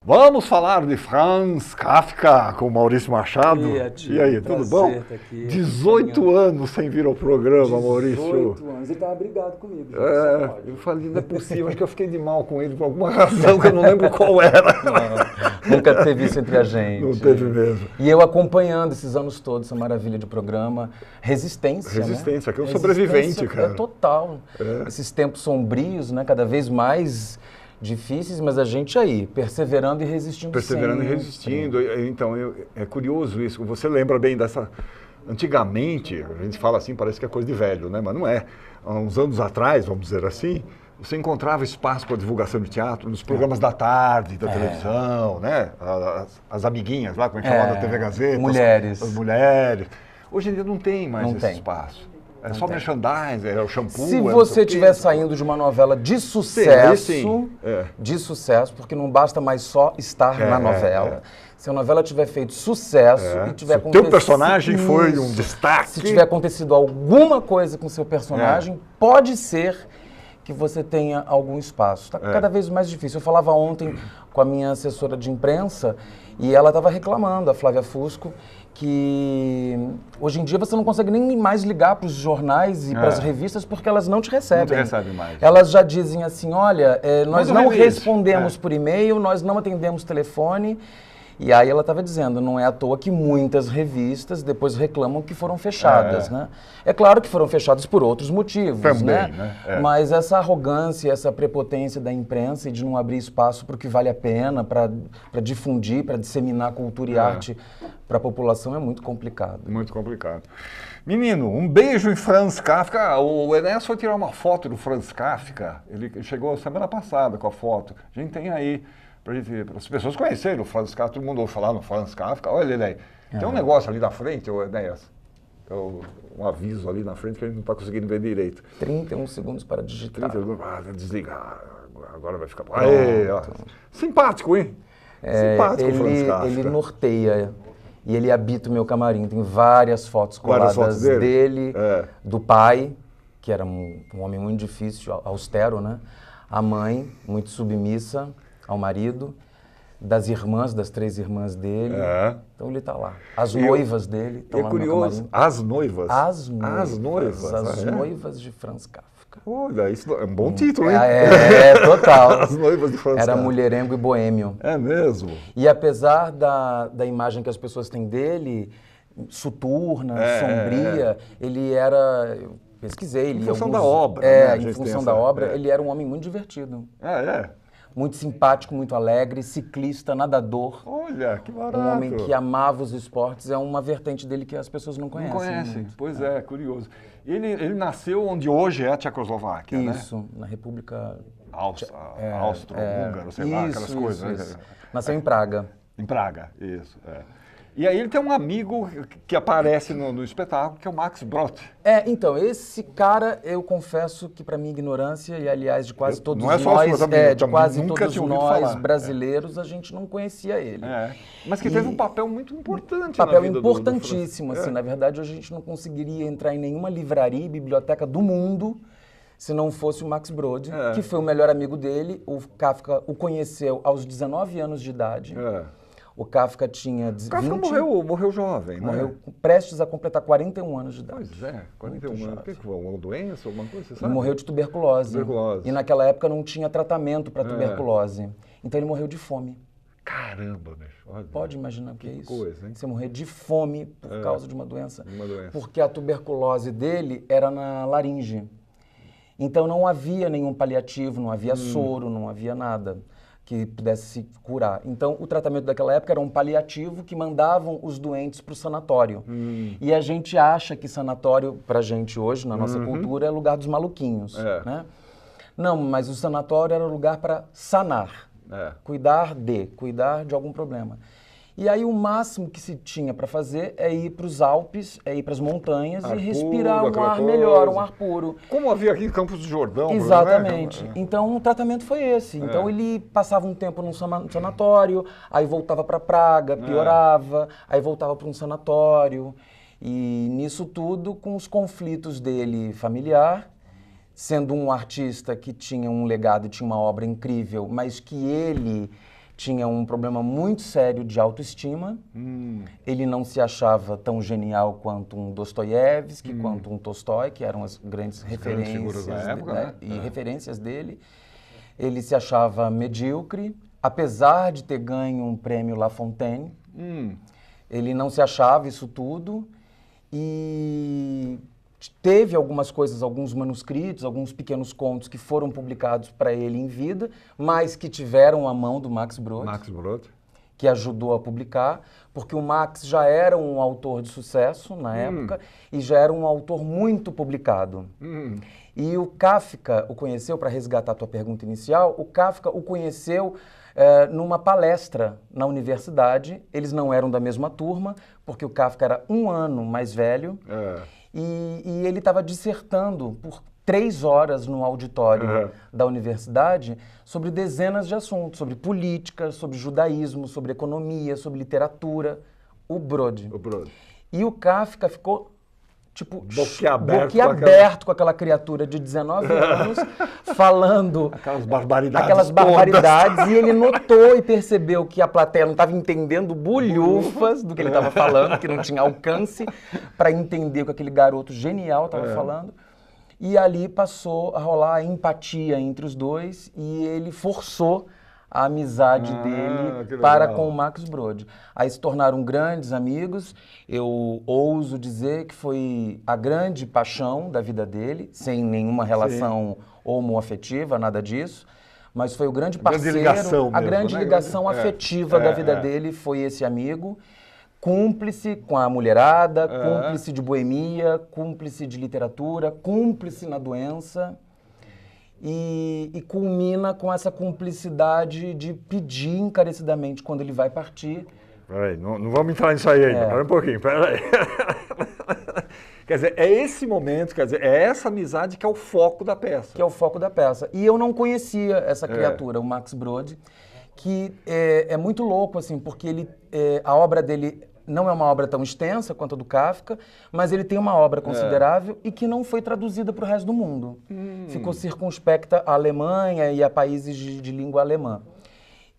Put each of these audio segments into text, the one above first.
Vamos falar de Franz Kafka com Maurício Machado. E aí, tudo bom? 18 anos sem vir ao programa, Maurício. 18 anos, ele estava brigado comigo. Eu falei, não é possível, acho que eu fiquei de mal com ele por alguma razão que eu não lembro qual era. Não, nunca teve isso entre a gente. Não teve mesmo. E eu acompanhando esses anos todos, essa maravilha de programa. Resistência, Resistência, né? Que é um sobrevivente, cara. É total. Esses tempos sombrios, né? Cada vez mais difíceis, mas a gente aí, perseverando e resistindo Perseverando sempre. e resistindo. Então, é curioso isso. Você lembra bem dessa... Antigamente, a gente fala assim, parece que é coisa de velho, né? Mas não é. Há uns anos atrás, vamos dizer assim, você encontrava espaço para divulgação de teatro nos programas da tarde, da televisão, né? As amiguinhas lá, como é que chamava da TV Gazeta. Mulheres. As mulheres. Hoje em dia não tem mais Não esse tem. espaço. É só merchandising, é o shampoo. Se você estiver saindo de uma novela de sucesso, de sucesso, porque não basta mais só estar na novela. Se a novela tiver feito sucesso e tiver acontecido... Teu personagem foi um destaque. Se tiver acontecido alguma coisa com seu personagem, pode ser que você tenha algum espaço. Está cada vez mais difícil. Eu falava ontem com a minha assessora de imprensa e ela estava reclamando, a Flávia Fusco, que hoje em dia você não consegue nem mais ligar para os jornais e para as revistas porque elas não te recebem. Não te recebem mais. Elas já dizem assim, olha, nós não release. respondemos por e-mail, nós não atendemos telefone. E aí ela estava dizendo, não é à toa que muitas revistas depois reclamam que foram fechadas, né? É claro que foram fechadas por outros motivos, também, né? Mas essa arrogância, essa prepotência da imprensa e de não abrir espaço para o que vale a pena, para difundir, para disseminar cultura e arte para a população é muito complicado. Muito complicado. Menino, um beijo em Franz Kafka. O Enéas foi tirar uma foto do Franz Kafka. Ele chegou semana passada com a foto. A gente tem aí. Para as pessoas conhecerem o Franz Kafka, todo mundo ouve falar no Franz Kafka. Olha ele aí. Tem um negócio ali na frente, Enéas. Um aviso ali na frente que a gente não está conseguindo ver direito. 31 segundos para digitar. 30 segundos, desligar. Agora vai ficar... Aê, ó. Simpático, hein? Simpático o Franz Kafka. Ele norteia e ele habita o meu camarim. Tem várias fotos coladas dele, do pai, que era um homem muito difícil, austero, né? A mãe, muito submissa ao marido, das irmãs, das 3 irmãs dele. Então ele está lá. As noivas dele estão lá no meu camarim. As noivas? As noivas. As noivas. As noivas de Franz Kafka. Olha, isso é um bom título, hein? Total. As noivas de Franz Kafka. Era mulherengo e boêmio. É mesmo? E apesar da imagem que as pessoas têm dele, soturna, sombria, ele era... Eu pesquisei. Em função da obra. Né? Em função da obra, ele era um homem muito divertido. Muito simpático, muito alegre, ciclista, nadador. Olha, que barato. Um homem que amava os esportes, é uma vertente dele que as pessoas não conhecem. Não conhecem, pois é, curioso. Ele nasceu onde hoje é a Tchecoslováquia, né? Isso, na República... Austro-Húngaro, sei lá, aquelas coisas. Isso. Nasceu em Praga. Em Praga, isso, E aí ele tem um amigo que aparece no espetáculo, que é o Max Brod. Então, esse cara, eu confesso que para minha ignorância, e aliás de quase todos nós, de quase todos nós brasileiros, a gente não conhecia ele. Mas que teve um papel muito importante na vida do importantíssimo, assim. Na verdade, a gente não conseguiria entrar em nenhuma livraria e biblioteca do mundo se não fosse o Max Brod, que foi o melhor amigo dele. O Kafka o conheceu aos 19 anos de idade. O Kafka tinha 20... O Kafka morreu jovem, né? Morreu prestes a completar 41 anos de idade. Pois é, 41 anos. O que foi? Uma doença, alguma coisa, você sabe? Ele morreu de tuberculose. E naquela época não tinha tratamento para tuberculose. Então ele morreu de fome. Caramba, bicho. Olha, pode imaginar o que é isso? Coisa, hein? Você morrer de fome por causa de uma doença. Uma doença. Porque a tuberculose dele era na laringe. Então não havia nenhum paliativo, não havia soro, não havia nada que pudesse se curar. Então, o tratamento daquela época era um paliativo que mandavam os doentes para o sanatório. E a gente acha que sanatório, para a gente hoje, na nossa cultura, é lugar dos maluquinhos. Né? Não, mas o sanatório era lugar para sanar, cuidar de algum problema. E aí o máximo que se tinha para fazer é ir para os Alpes, é ir para as montanhas e respirar um ar melhor, um ar puro. Como havia aqui em Campos do Jordão. Exatamente. Né? Então o tratamento foi esse. Então ele passava um tempo num sanatório, aí voltava para Praga, piorava, aí voltava para um sanatório. E nisso tudo, com os conflitos dele familiar, sendo um artista que tinha um legado, tinha uma obra incrível, mas que ele tinha um problema muito sério de autoestima. Ele não se achava tão genial quanto um Dostoiévski, quanto um Tolstói, que eram as grandes referências figuras da época, né? e referências dele. Ele se achava medíocre, apesar de ter ganho um prêmio La Fontaine. Ele não se achava isso tudo e teve algumas coisas, alguns manuscritos, alguns pequenos contos que foram publicados para ele em vida, mas que tiveram a mão do Max Brod, Max Brod. que ajudou a publicar, porque o Max já era um autor de sucesso na época e já era um autor muito publicado. E o Kafka o conheceu, para resgatar a tua pergunta inicial, o Kafka o conheceu numa palestra na universidade. Eles não eram da mesma turma, porque o Kafka era um ano mais velho. E ele estava dissertando por 3 horas no auditório da universidade sobre dezenas de assuntos, sobre política, sobre judaísmo, sobre economia, sobre literatura. O Brod. E o Kafka ficou, tipo, boquiaberto com aquela criatura de 19 anos, falando Aquelas barbaridades. aquelas barbaridades, e ele notou e percebeu que a plateia não estava entendendo bulhufas do que ele estava falando, que não tinha alcance para entender o que aquele garoto genial estava falando. E ali passou a rolar a empatia entre os dois e ele forçou a amizade dele para com o Max Brod. Aí se tornaram grandes amigos. Eu ouso dizer que foi a grande paixão da vida dele, sem nenhuma relação homoafetiva, nada disso. Mas foi o grande parceiro, a grande ligação afetiva da vida dele foi esse amigo. Cúmplice com a mulherada, cúmplice de boemia, cúmplice de literatura, cúmplice na doença. E culmina com essa cumplicidade de pedir encarecidamente quando ele vai partir. Peraí, não vamos entrar nisso aí ainda, espera um pouquinho, peraí. Quer dizer, é esse momento, quer dizer, é essa amizade que é o foco da peça. Que é o foco da peça. E eu não conhecia essa criatura, o Max Brod, que é muito louco, assim, porque a obra dele não é uma obra tão extensa quanto a do Kafka, mas ele tem uma obra considerável e que não foi traduzida para o resto do mundo. Ficou circunspecta à Alemanha e a países de língua alemã.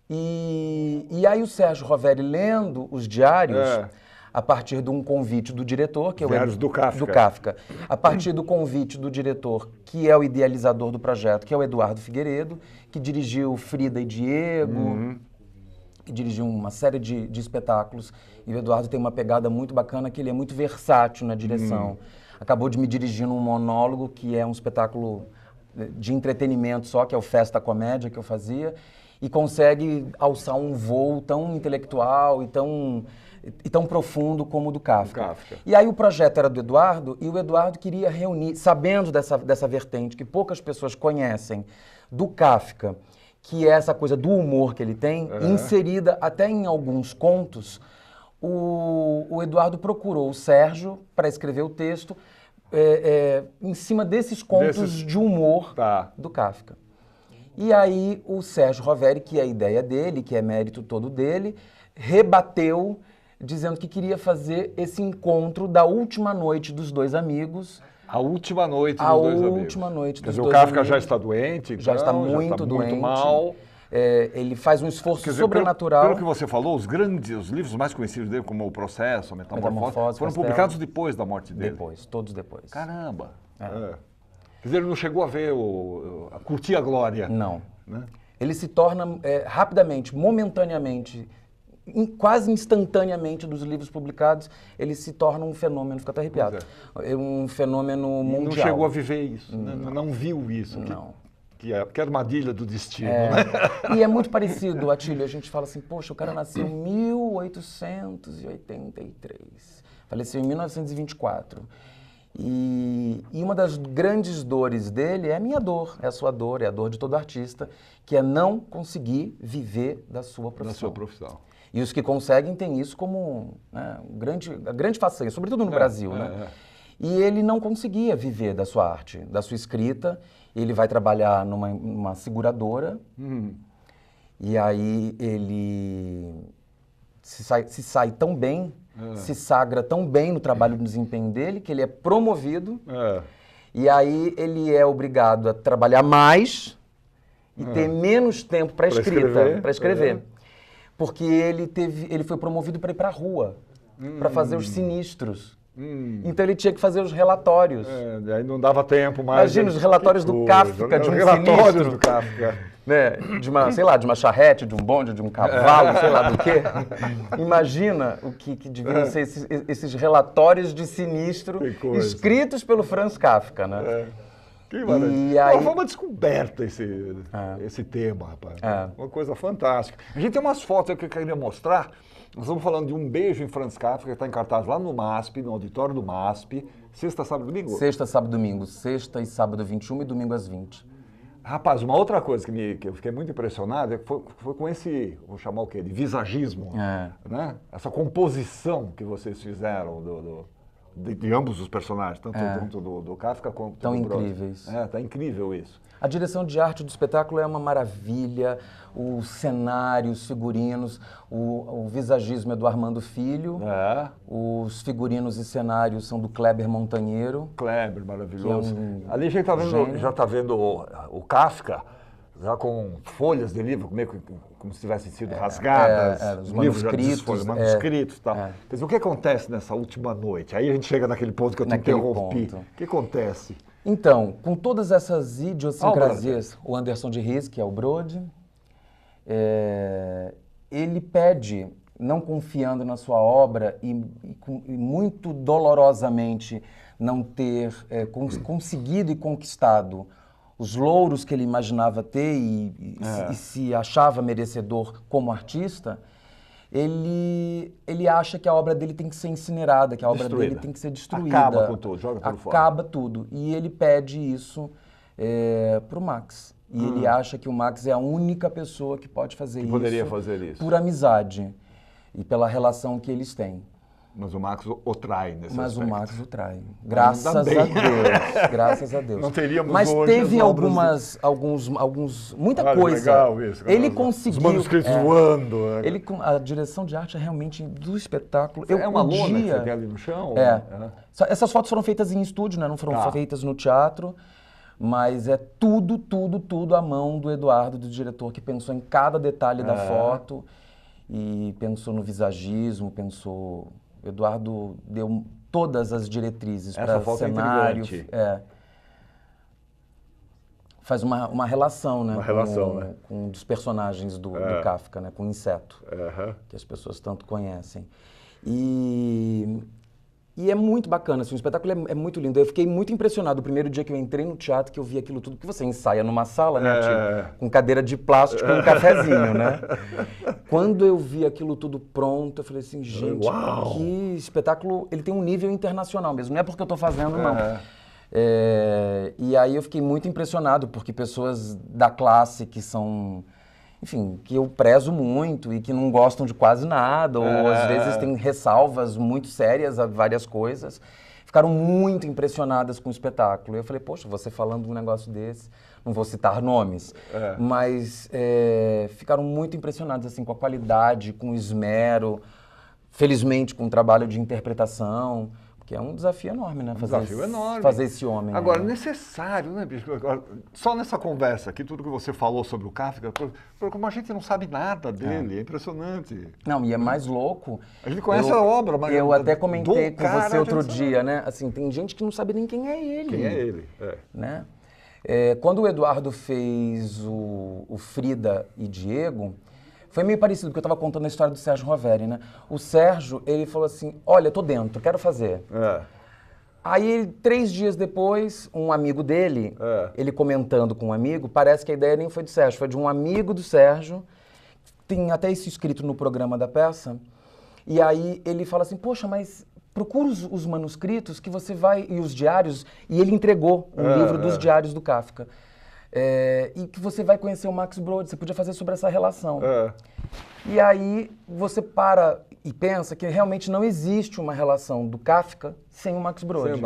E aí o Sérgio Roveri, lendo os diários, a partir de um convite do diretor, que é Diários do Kafka. do Kafka, a partir do convite do diretor, que é o idealizador do projeto, que é o Eduardo Figueiredo, que dirigiu Frida e Diego, que dirigiu uma série de espetáculos. E o Eduardo tem uma pegada muito bacana, que ele é muito versátil na direção. Acabou de me dirigir num monólogo, que é um espetáculo de entretenimento só, que é o Festa Comédia que eu fazia, e consegue alçar um voo tão intelectual e tão profundo como o do Kafka. E aí o projeto era do Eduardo, e o Eduardo queria reunir, sabendo dessa vertente que poucas pessoas conhecem, do Kafka, que é essa coisa do humor que ele tem, inserida até em alguns contos. O Eduardo procurou o Sérgio para escrever o texto em cima desses contos de humor do Kafka. E aí o Sérgio Roveri, que é a ideia dele, que é mérito todo dele, rebateu, dizendo que queria fazer esse encontro da última noite dos dois amigos. A última noite dos dois amigos. A última noite dos dois amigos. O Kafka já está doente, então, já está muito doente. Muito mal. Ele faz um esforço sobrenatural. Pelo que você falou, os livros mais conhecidos dele, como O Processo, a Metamorfose, foram publicados depois da morte dele. Todos depois. Caramba! Quer dizer, ele não chegou a ver, a curtir a glória. Não. Né? Ele se torna rapidamente, momentaneamente, quase instantaneamente dos livros publicados, ele se torna um fenômeno, fica até arrepiado, um fenômeno mundial. Não chegou a viver isso, não viu isso. Não. Que é a armadilha do destino, né? E é muito parecido, Atílio, a gente fala assim, poxa, o cara nasceu em 1883, faleceu em 1924. E uma das grandes dores dele é a minha dor, é a sua dor, é a dor de todo artista, que é não conseguir viver da sua profissão. Da sua profissão. E os que conseguem têm isso como a grande façanha, sobretudo no Brasil, né? E ele não conseguia viver da sua arte, da sua escrita. Ele vai trabalhar numa seguradora, e aí ele se sai tão bem, se sagra tão bem no trabalho de desempenho dele, que ele é promovido, e aí ele é obrigado a trabalhar mais e ter menos tempo para escrever. porque ele foi promovido para ir para a rua, para fazer os sinistros. Então ele tinha que fazer os relatórios. Aí não dava tempo mais. Imagina os relatórios do Kafka, de um relatórios sinistro. do Kafka. Né? Sei lá, de uma charrete, de um bonde, de um cavalo, sei lá do quê. Imagina o que deviam ser esses relatórios de sinistro escritos pelo Franz Kafka, né? Que maravilha. Aí... Foi uma descoberta esse tema, rapaz. Uma coisa fantástica. A gente tem umas fotos que eu queria mostrar. Nós estamos falando de Um Beijo em Franz Kafka, que está em cartaz lá no MASP, no auditório do MASP. Sexta, sábado e domingo? Sexta, sábado e domingo. Sexta e sábado 21 e domingo às 20. Rapaz, uma outra coisa que eu fiquei muito impressionado foi com esse, vou chamar o quê? De visagismo. Né? Essa composição que vocês fizeram de ambos os personagens, tanto do Kafka quanto Tão do Brod. incríveis. Tá incrível isso. A direção de arte do espetáculo é uma maravilha, o cenário, os figurinos, o visagismo é do Armando Filho, os figurinos e cenários são do Kleber Montanheiro. Kleber, maravilhoso. Que é um ali a gente já está vendo o Kafka, já com folhas de livro, como se tivessem sido rasgadas, os manuscritos. Manuscritos e tal. Quer dizer, o que acontece nessa última noite? Aí a gente chega naquele ponto que eu te interrompi. O que acontece? Então, com todas essas idiosincrasias, o Anderson de Ries, que é o Brod, ele pede, não confiando na sua obra e muito dolorosamente não ter conseguido e conquistado os louros que ele imaginava ter e se achava merecedor como artista, ele acha que a obra dele tem que ser incinerada, que a obra dele tem que ser destruída. Acaba com tudo, joga tudo fora. Acaba tudo. E ele pede isso para o Max. E ele acha que o Max é a única pessoa que pode fazer isso. Poderia fazer isso. Por amizade e pela relação que eles têm. Mas o Max o trai nesse aspecto. Mas o Max o trai. Graças a Deus. Graças a Deus. Não teríamos Mas hoje teve as muita Olha, coisa. Legal isso. Ele conseguiu. Os manuscritos voando. A direção de arte é realmente do espetáculo. Uma lona que você tem ali no chão? Essas fotos foram feitas em estúdio, né? Não foram feitas no teatro. Mas é tudo à mão do Eduardo, do diretor, que pensou em cada detalhe da foto e pensou no visagismo, pensou... Eduardo deu todas as diretrizes para o cenário. Faz uma relação, né? Com um dos personagens do Kafka, né? Com o inseto, que as pessoas tanto conhecem. E é muito bacana, assim, o espetáculo é muito lindo. Eu fiquei muito impressionado o primeiro dia que eu entrei no teatro, que eu vi aquilo tudo, que você ensaia numa sala, né, tipo, com cadeira de plástico e um cafezinho, né? Quando eu vi aquilo tudo pronto, eu falei assim, gente, que espetáculo, ele tem um nível internacional mesmo, não é porque eu estou fazendo, não. E aí eu fiquei muito impressionado, porque pessoas da classe que são... Enfim, que eu prezo muito e que não gostam de quase nada, ou às vezes têm ressalvas muito sérias a várias coisas, ficaram muito impressionadas com o espetáculo. E eu falei, poxa, você falando um negócio desse, não vou citar nomes, mas ficaram muito impressionados assim, com a qualidade, com o esmero, felizmente com o trabalho de interpretação. Que é um desafio enorme, né? Fazer esse homem. Agora, necessário, né, bicho? Agora, só nessa conversa aqui, tudo que você falou sobre o Kafka, como a gente não sabe nada dele, é impressionante. Não, e é mais louco. A gente conhece a obra, mas... Eu até comentei com você outro dia, né? Assim, tem gente que não sabe nem quem é ele. Quem é ele, né? Quando o Eduardo fez o Frida e Diego... Foi meio parecido, porque eu estava contando a história do Sérgio Roveri, né? O Sérgio, ele falou assim, olha, tô dentro, quero fazer. Aí, 3 dias depois, um amigo dele, ele comentando com um amigo, parece que a ideia nem foi do Sérgio, foi de um amigo do Sérgio, tem até isso escrito no programa da peça, e aí ele fala assim, poxa, mas procura os manuscritos que você vai, e os diários, e ele entregou um livro dos diários do Kafka. E que você vai conhecer o Max Brod, você podia fazer sobre essa relação. E aí você para e pensa que realmente não existe uma relação do Kafka sem o Max Brod.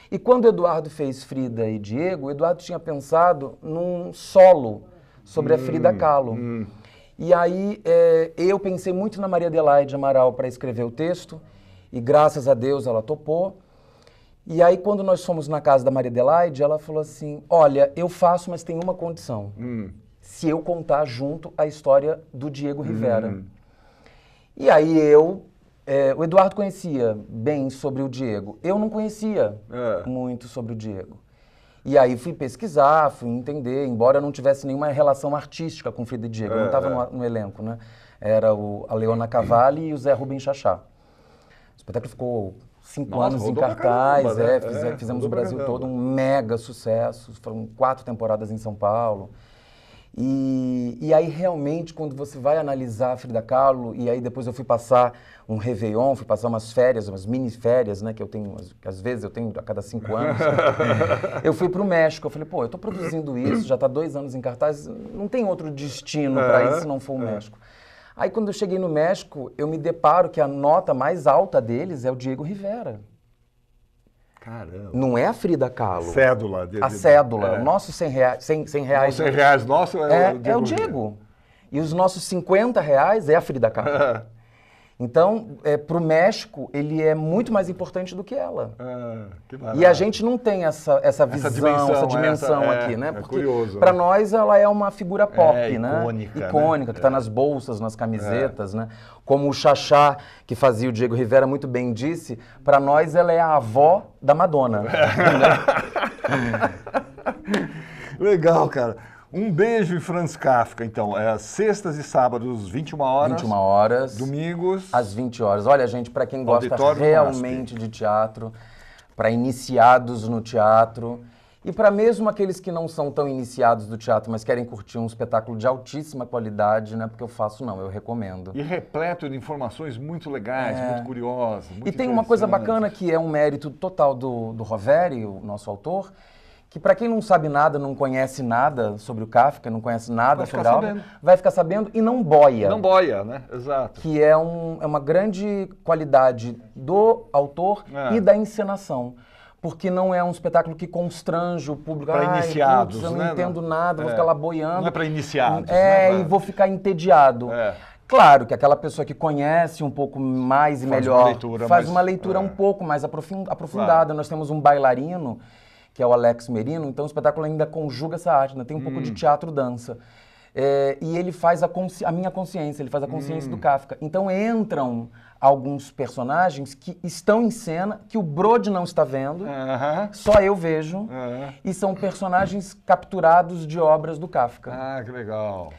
E quando o Eduardo fez Frida e Diego, o Eduardo tinha pensado num solo sobre a Frida Kahlo. E aí eu pensei muito na Maria Adelaide Amaral para escrever o texto, e graças a Deus ela topou. E aí, quando nós fomos na casa da Maria Adelaide, ela falou assim, olha, eu faço, mas tem uma condição. Se eu contar junto a história do Diego Rivera. E aí o Eduardo conhecia bem sobre o Diego. Eu não conhecia muito sobre o Diego. E aí fui pesquisar, fui entender, embora eu não tivesse nenhuma relação artística com Frida e Diego. Eu não estava no elenco, né? Era a Leona Cavalli e o Zé Rubem Chachá. O espetáculo ficou 5 anos em cartaz, caramba, né? Fizemos o Brasil todo um mega sucesso. Foram 4 temporadas em São Paulo. E aí, realmente, quando você vai analisar a Frida Kahlo, e aí depois eu fui passar um Réveillon, fui passar umas férias, umas mini-férias, né, que eu tenho, que às vezes eu tenho a cada 5 anos. Eu fui para o México, eu falei, pô, eu estou produzindo isso, já está 2 anos em cartaz, não tem outro destino para isso se não for o México. Aí, quando eu cheguei no México, eu me deparo que a nota mais alta deles é o Diego Rivera. Caramba. Não é a Frida Kahlo. Cédula. A cédula. O nosso 100 reais. Os 100 reais nosso é o Diego. E os nossos 50 reais é a Frida Kahlo. Então, para o México, ele é muito mais importante do que ela. Que e a gente não tem essa visão, essa dimensão aqui, né? Porque para nós ela é uma figura pop, né? Icônica, que está nas bolsas, nas camisetas, né? Como o Chachá, que fazia o Diego Rivera, muito bem disse, para nós ela é a avó da Madonna. Legal, cara. Um beijo em Franz Kafka, então. Sextas e sábados, 21 horas. 21 horas. Domingos. Às 20 horas. Olha, gente, para quem gosta Auditório realmente de teatro, para iniciados no teatro, e para mesmo aqueles que não são tão iniciados do teatro, mas querem curtir um espetáculo de altíssima qualidade, né? Porque eu faço não, eu recomendo. E repleto de informações muito legais, muito curiosas. Muito e tem uma coisa bacana que é um mérito total do Roveri, o nosso autor, que para quem não sabe nada, não conhece nada sobre o Kafka, não conhece nada sobre a obra, vai ficar sabendo e não boia. Não boia, né? Exato. Que é uma grande qualidade do autor e da encenação. Porque não é um espetáculo que constrange o público. Para iniciados, eu não entendo nada, vou ficar lá boiando. Não é para iniciados. E vou ficar entediado. Claro que aquela pessoa que conhece um pouco mais e melhor faz uma leitura um pouco mais aprofundada. Nós temos um bailarino, que é o Alex Merino, então o espetáculo ainda conjuga essa arte, né? Tem um pouco de teatro-dança. E ele faz a minha consciência, ele faz a consciência do Kafka. Então entram alguns personagens que estão em cena, que o Brode não está vendo, só eu vejo, e são personagens capturados de obras do Kafka. Ah, que legal.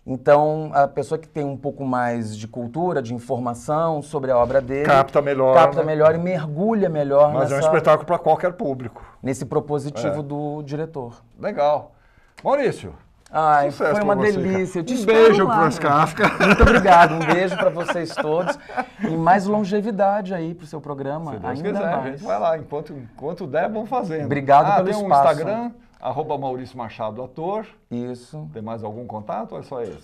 Então, a pessoa que tem um pouco mais de cultura, de informação sobre a obra dele... Capta melhor e mergulha melhor Mas é um espetáculo para qualquer público. Nesse propositivo do diretor. Legal. Maurício, ai, sucesso foi uma você, delícia. Um beijo para Franz Kafka. Muito obrigado. Um beijo para vocês todos. E mais longevidade aí para o seu programa. Se Deus ainda quiser, mais. a gente vai lá. Enquanto der, vamos fazendo. Obrigado pelo tem um espaço. Instagram, @Maurício Machado Ator. Isso. Tem mais algum contato ou é só esse?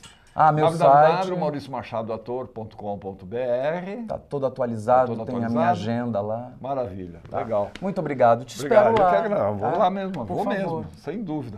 Meu site. mauriciomachadoator.com.br. Está todo atualizado, tem a minha agenda lá. Maravilha, legal. Muito obrigado. Te espero lá. Vou lá mesmo, vou mesmo, sem dúvida.